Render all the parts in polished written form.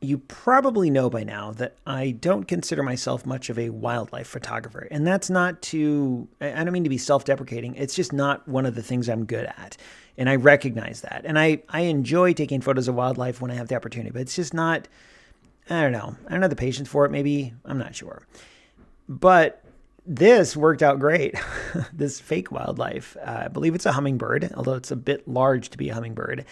you probably know by now that I don't consider myself much of a wildlife photographer. And that's not to, I don't mean to be self-deprecating. It's just not one of the things I'm good at. And I recognize that. And I enjoy taking photos of wildlife when I have the opportunity, but it's just not, I don't know. I don't have the patience for it, maybe. I'm not sure. But this worked out great. This fake wildlife. I believe it's a hummingbird, although it's a bit large to be a hummingbird.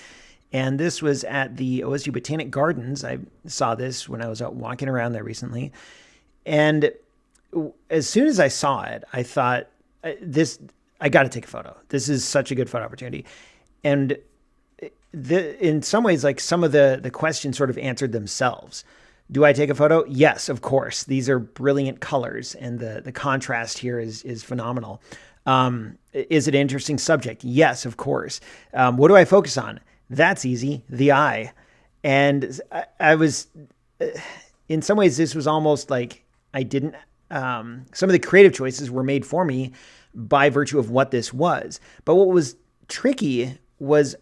And this was at the OSU Botanic Gardens. I saw this when I was out walking around there recently. And as soon as I saw it, I thought, I got to take a photo. This is such a good photo opportunity. And in some ways, like some of the questions sort of answered themselves. Do I take a photo? Yes, of course. These are brilliant colors, and the contrast here is phenomenal. Is it an interesting subject? Yes, of course. What do I focus on? That's easy. The eye. And I was, in some ways, this was almost like I didn't, some of the creative choices were made for me by virtue of what this was. But what was tricky was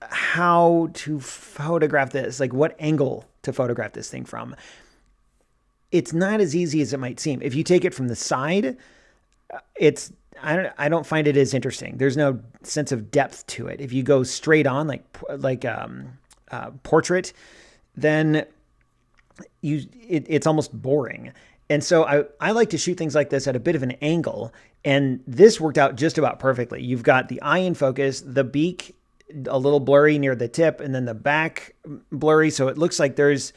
how to photograph this, like what angle to photograph this thing from. It's not as easy as it might seem. If you take it from the side, I don't find it as interesting. There's no sense of depth to it. If you go straight on, like portrait, then it's almost boring. And so I like to shoot things like this at a bit of an angle, and this worked out just about perfectly. You've got the eye in focus, the beak a little blurry near the tip, and then the back blurry. So it looks like there's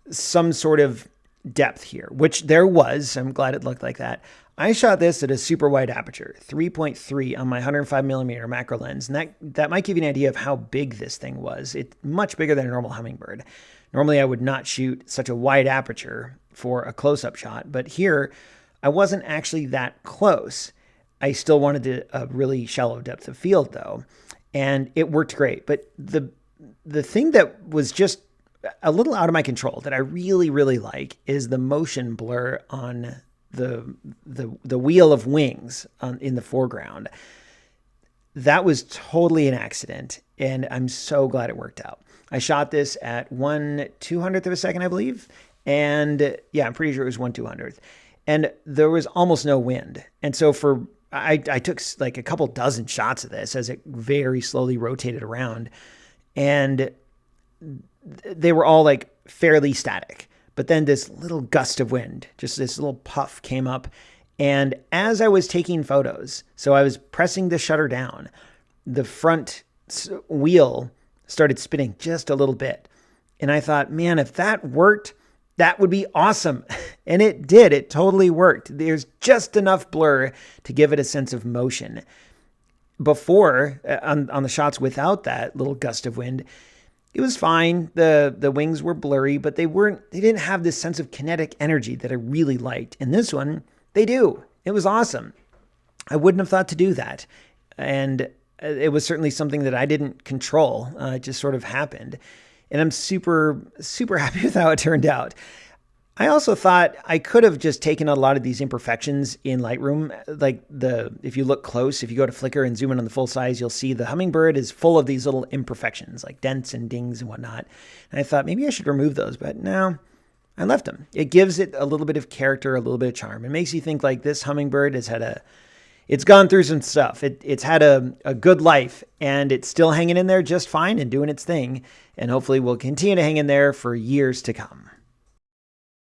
some sort of depth here, which there was. I'm glad it looked like that. I shot this at a super wide aperture, 3.3 on my 105 millimeter macro lens. And that might give you an idea of how big this thing was. It's much bigger than a normal hummingbird. Normally I would not shoot such a wide aperture for a close-up shot, but here I wasn't actually that close. I still wanted a really shallow depth of field though, and it worked great. But the thing that was just a little out of my control that I really, really like is the motion blur on the wheel of wings in the foreground. That was totally an accident, and I'm so glad it worked out. I shot this at 1/200th of a second, I believe. And yeah, I'm pretty sure it was 1/200th. And there was almost no wind. And so I took like a couple dozen shots of this as it very slowly rotated around. And they were all like fairly static. But then this little gust of wind, just this little puff came up. And as I was taking photos, so I was pressing the shutter down, the front wheel started spinning just a little bit. And I thought, man, if that worked, that would be awesome. And it did. It totally worked. There's just enough blur to give it a sense of motion. Before, on the shots without that little gust of wind, it was fine. The wings were blurry, but they didn't have this sense of kinetic energy that I really liked. In this one, they do. It was awesome. I wouldn't have thought to do that. And it was certainly something that I didn't control. It just sort of happened. And I'm super, super happy with how it turned out. I also thought I could have just taken a lot of these imperfections in Lightroom. Like if you look close, if you go to Flickr and zoom in on the full size, you'll see the hummingbird is full of these little imperfections, like dents and dings and whatnot. And I thought maybe I should remove those, but no, I left them. It gives it a little bit of character, a little bit of charm. It makes you think like this hummingbird it's gone through some stuff. It's had a good life, and it's still hanging in there just fine and doing its thing. And hopefully will continue to hang in there for years to come.